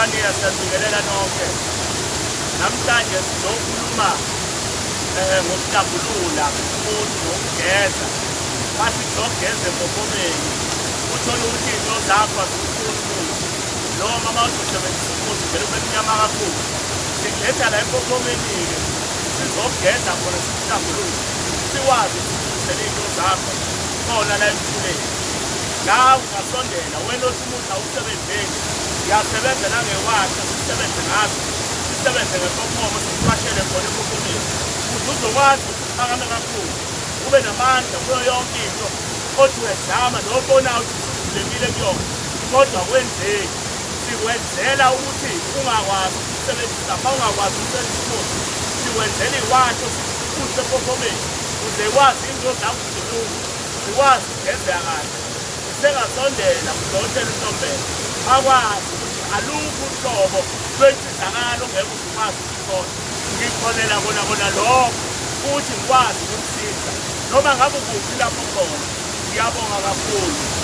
Khania siyabingelela nonke. Namhlanje sizokhuluma ngokuhlambulula umuntu ngokugeza. Basi kuzogeza empopomeni. Uthola ukuthi into zakho azifuni noma mawuzosebenzisa umuthi vele ube mnyama kakhulu. Siletha la empopomeni-ke sizogeza khona sihlambulule. Siwazi ukuthi into zakho khona la emfuleni. La ungasondela wena othi umuthi awusebenzeki. Uyasebenza nangewasha sisebenze ngazo. Sisebenze ngepopomo siwashele khona empopomeni. Ukuze uzokwazi ukuphakama kakhulu. Ube namandla kuyo yonke into othi uyazama nobona ukuthi ulemile kuyona kodwa kwenzeki sikwenzela ukuthi ungakwazi ukusebenzisa ma ungakwazi ukusebenzisa umuthi sikwenzela iwasho usepopomeni uze wazi into zakho zilungu ukwazi ukugezeka kahle usengasondela kudokotela uNtombela akwazi ukuthi alukho uhlobo lwensizakalo ongeke ukwazi ukuthola ngikholela kona lokho ukuthi ngikwazi ukukusiza noma ngabe ukuphi lapho khona ngiyabonga kakhulu.